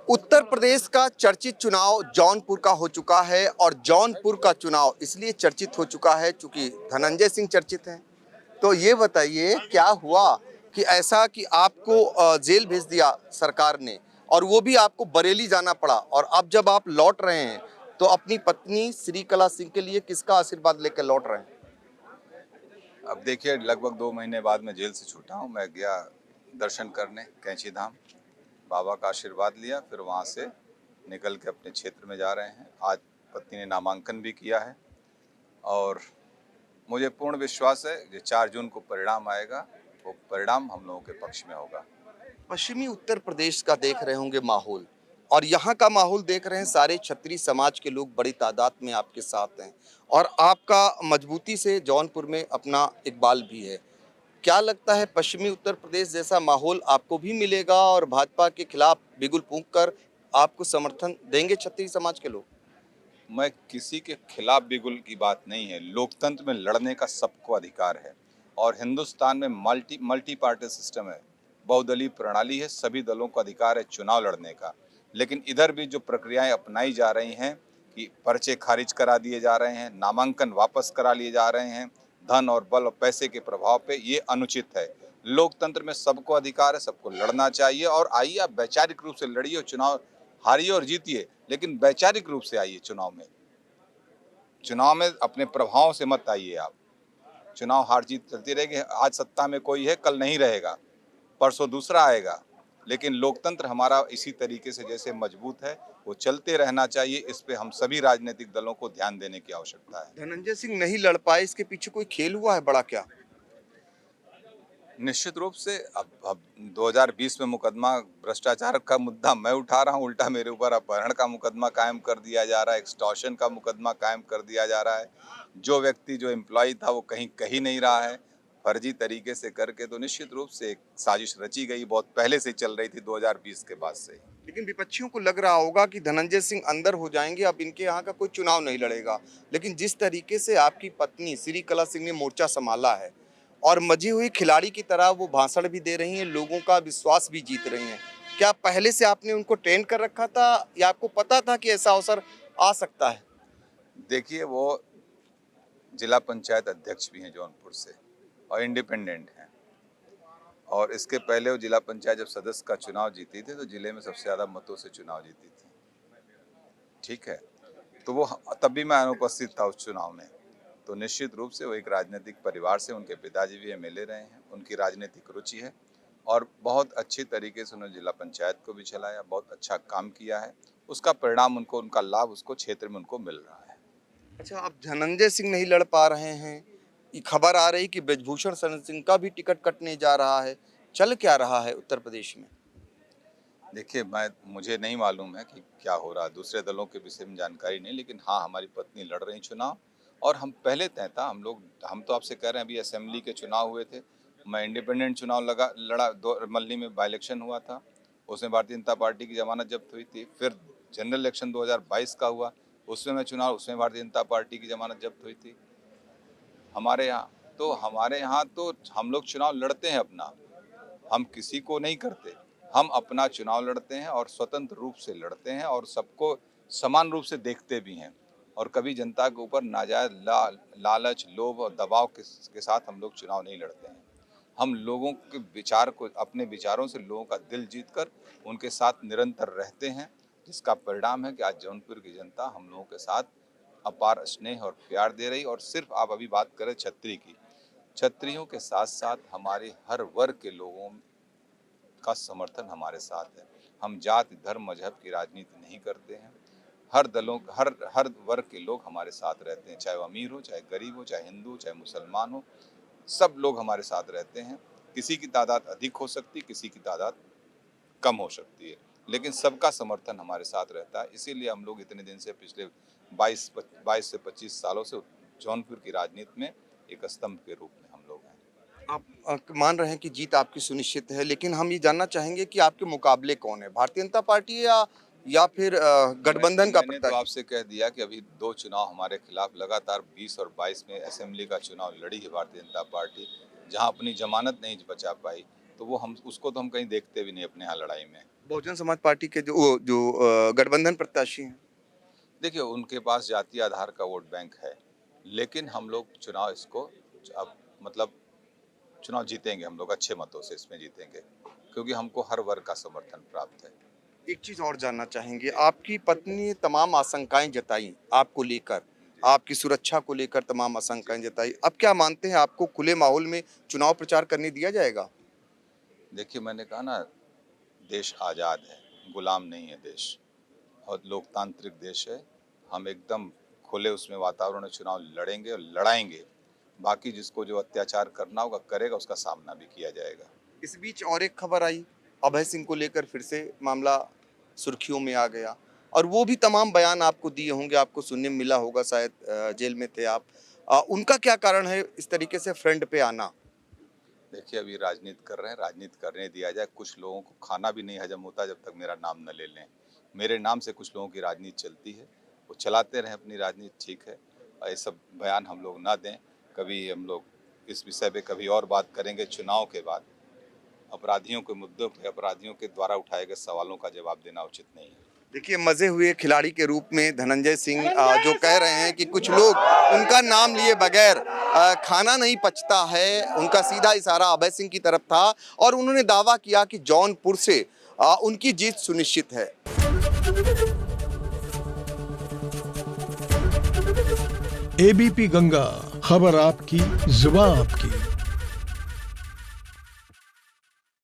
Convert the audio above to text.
उत्तर प्रदेश का चर्चित चुनाव जौनपुर का हो चुका है और जौनपुर का चुनाव इसलिए चर्चित हो चुका है क्योंकि धनंजय सिंह चर्चित हैं। तो ये बताइए क्या हुआ कि ऐसा कि आपको जेल भेज दिया सरकार ने और वो भी आपको बरेली जाना पड़ा और अब जब आप लौट रहे हैं तो अपनी पत्नी श्रीकला सिंह के लिए किसका आशीर्वाद लेकर लौट रहे हैं? अब देखिए, लगभग 2 महीने बाद मैं जेल से छूटा हूँ। मैं गया दर्शन करने कैंची धाम, बाबा का आशीर्वाद लिया, फिर वहाँ से निकल के अपने क्षेत्र में जा रहे हैं। आज पत्नी ने नामांकन भी किया है और मुझे पूर्ण विश्वास है कि 4 जून को परिणाम आएगा, वो परिणाम हम लोगों के पक्ष में होगा। पश्चिमी उत्तर प्रदेश का देख रहे होंगे माहौल और यहाँ का माहौल देख रहे हैं, सारे क्षत्रिय समाज के लोग बड़ी तादाद में आपके साथ हैं और आपका मजबूती से जौनपुर में अपना इकबाल भी है। क्या लगता है पश्चिमी उत्तर प्रदेश जैसा माहौल आपको भी मिलेगा और भाजपा के खिलाफ बिगुल फूंक कर आपको समर्थन देंगे क्षत्रिय समाज के लोग? मैं किसी के खिलाफ बिगुल की बात नहीं है। लोकतंत्र में लड़ने का सबको अधिकार है और हिंदुस्तान में मल्टी पार्टी सिस्टम है, बहुदलीय प्रणाली है। सभी दलों को अधिकार है चुनाव लड़ने का। लेकिन इधर भी जो प्रक्रियाएं अपनाई जा रही हैं कि पर्चे खारिज करा दिए जा रहे हैं, नामांकन वापस करा लिए जा रहे हैं, धन और बल और पैसे के प्रभाव पे, ये अनुचित है। लोकतंत्र में सबको अधिकार है, सबको लड़ना चाहिए और आइए आप वैचारिक रूप से लड़िए और चुनाव हारिए और जीतिए, लेकिन वैचारिक रूप से आइए। चुनाव में अपने प्रभावों से मत आइए आप। चुनाव हार जीत चलती रहेगी। आज सत्ता में कोई है, कल नहीं रहेगा, परसों दूसरा आएगा। लेकिन लोकतंत्र हमारा इसी तरीके से जैसे मजबूत है, वो चलते रहना चाहिए। इस पे हम सभी राजनीतिक दलों को ध्यान देने की आवश्यकता है। धनंजय सिंह नहीं लड़ पाए, इसके पीछे कोई खेल हुआ है बड़ा क्या? निश्चित रूप से अब 2020 में मुकदमा भ्रष्टाचार का मुद्दा मैं उठा रहा हूँ, उल्टा मेरे ऊपर अपहरण का मुकदमा कायम कर दिया जा रहा है, एक्सटॉर्शन का मुकदमा कायम कर दिया जा रहा है। जो व्यक्ति जो एम्प्लॉय था वो कहीं कहीं नहीं रहा है, फर्जी तरीके से करके। तो निश्चित रूप से एक साजिश रची गई, बहुत पहले से चल रही थी, 2020 के बाद से ही। लेकिन विपक्षियों को लग रहा होगा कि धनंजय सिंह अंदर हो जाएंगे, अब इनके यहाँ का कोई चुनाव नहीं लड़ेगा। लेकिन जिस तरीके से आपकी पत्नी श्रीकला सिंह ने मोर्चा संभाला है और मजी हुई खिलाड़ी की तरह वो भाषण भी दे रही हैं, लोगों का विश्वास भी जीत रही हैं, क्या पहले से आपने उनको ट्रेन कर रखा था या आपको पता था कि ऐसा अवसर आ सकता है? देखिए, वो जिला पंचायत अध्यक्ष भी हैं जौनपुर से और इंडिपेंडेंट हैं। और इसके पहले वो जिला पंचायत जब सदस्य का चुनाव जीती थी तो जिले में सबसे ज़्यादा मतों से चुनाव जीती थी। ठीक है, तो वो तब भी मैं अनुपस्थित था उस चुनाव में। तो निश्चित रूप से वो एक राजनीतिक परिवार से, उनके पिताजी भी एमएलए रहे हैं, उनकी राजनीतिक रुचि है और बहुत अच्छी तरीके से उन्होंने जिला पंचायत को भी चलाया, बहुत अच्छा काम किया है। उसका परिणाम उनको, उनका लाभ उसको क्षेत्र में उनको मिल रहा है। अच्छा, अब धनंजय सिंह नहीं लड़ पा रहे हैं, ये खबर आ रही कि ब्रजभूषण शरण सिंह का भी टिकट कटने जा रहा है। चल क्या रहा है उत्तर प्रदेश में? देखिए, मुझे नहीं मालूम है कि क्या हो रहा है, दूसरे दलों के विषय में जानकारी नहीं, लेकिन हाँ, हमारी पत्नी लड़ रही चुनाव और हम पहले तय था। हम तो आपसे कह रहे हैं, अभी असेंबली के चुनाव हुए थे, मैं इंडिपेंडेंट चुनाव लड़ा, दो मल्ली में बाई इलेक्शन हुआ था, उसमें भारतीय जनता पार्टी की जमानत जब्त हुई थी। फिर जनरल इलेक्शन 2022 का हुआ, उसमें मैं चुनाव, उसमें भारतीय जनता पार्टी की जमानत जब्त हुई थी। हमारे यहाँ तो हम लोग चुनाव लड़ते हैं अपना, हम किसी को नहीं करते। हम अपना चुनाव लड़ते हैं और स्वतंत्र रूप से लड़ते हैं और सबको समान रूप से देखते भी हैं और कभी जनता के ऊपर नाजायज लालच, लोभ और दबाव के साथ हम लोग चुनाव नहीं लड़ते हैं। हम लोगों के विचार को, अपने विचारों से लोगों का दिल जीतकर उनके साथ निरंतर रहते हैं, जिसका परिणाम है कि आज जौनपुर की जनता हम लोगों के साथ अपार स्नेह और प्यार दे रही। और सिर्फ आप अभी बात करें छत्री की, छत्रियों के साथ साथ हमारे हर वर्ग के लोगों का समर्थन हमारे साथ है। हम जाति, धर्म, मजहब की राजनीति नहीं करते हैं। हर वर्ग के लोग हमारे साथ रहते हैं, चाहे वो अमीर हो, चाहे गरीब हो, चाहे हिंदू, चाहे मुसलमान हो, सब लोग हमारे साथ रहते हैं। किसी की तादाद अधिक हो सकती, किसी की तादाद कम हो सकती है, लेकिन सबका समर्थन हमारे साथ रहता है। इसीलिए हम लोग इतने दिन से, पिछले 22 से 25 सालों से जौनपुर की राजनीति में एक स्तंभ के रूप में हम लोग हैं। आप मान रहे हैं कि जीत आपकी सुनिश्चित है, लेकिन हम ये जानना चाहेंगे कि आपके मुकाबले कौन है? भारतीय जनता पार्टी या फिर गठबंधन का मैंने तो प्रत्याशी? आपसे कह दिया कि अभी 2 चुनाव हमारे खिलाफ लगातार 20 और 22 में असेंबली का चुनाव लड़ी है भारतीय जनता पार्टी, जहां अपनी जमानत नहीं बचा पाई। तो वो हम उसको तो हम कहीं देखते भी नहीं अपने यहाँ लड़ाई में। बहुजन समाज पार्टी के जो गठबंधन प्रत्याशी हैं। देखिए, उनके पास जातीय आधार का वोट बैंक है, लेकिन हम लोग चुनाव इसको अब मतलब चुनाव जीतेंगे, हम लोग अच्छे मतों से इसमें जीतेंगे, क्योंकि हमको हर वर्ग का समर्थन प्राप्त है। एक चीज और जानना चाहेंगे, आपकी पत्नी ने तमाम आशंकाएं जताई आपको लेकर, आपकी सुरक्षा को लेकर तमाम आशंकाएं जताई। अब क्या मानते हैं, आपको खुले माहौल में चुनाव प्रचार करने दिया जाएगा? देखिए, मैंने कहा ना, देश आज़ाद है, गुलाम नहीं है देश, और लोकतांत्रिक देश है। हम एकदम खुले उसमें वातावरण में चुनाव लड़ेंगे और लड़ाएंगे। बाकी जिसको जो अत्याचार करना होगा करेगा, उसका सामना भी किया जाएगा। इस बीच और एक खबर आई, अभय सिंह को लेकर फिर से मामला सुर्खियों में आ गया, और वो भी तमाम बयान आपको दिए होंगे, आपको सुनने में मिला होगा, शायद जेल में थे आप। उनका क्या कारण है इस तरीके से फ्रंट पे आना? देखिए, अभी राजनीति कर रहे हैं, राजनीति करने दिया जाए। कुछ लोगों को खाना भी नहीं हजम होता जब तक मेरा नाम न ले लें। मेरे नाम से कुछ लोगों की राजनीति चलती है, वो चलाते रहें अपनी राजनीति, ठीक है। और ये सब बयान हम लोग ना दें। कभी हम लोग इस विषय पे कभी और बात करेंगे चुनाव के बाद। अपराधियों के मुद्दों पे, अपराधियों के द्वारा उठाए गए सवालों का जवाब देना उचित नहीं है। देखिए, मजे हुए खिलाड़ी के रूप में धनंजय सिंह जो कह रहे हैं कि कुछ लोग उनका नाम लिए बगैर खाना नहीं पचता है, उनका सीधा इशारा अभय सिंह की तरफ था, और उन्होंने दावा किया कि जौनपुर से उनकी जीत सुनिश्चित है। एबीपी गंगा, खबर आपकी, जुबान आपकी।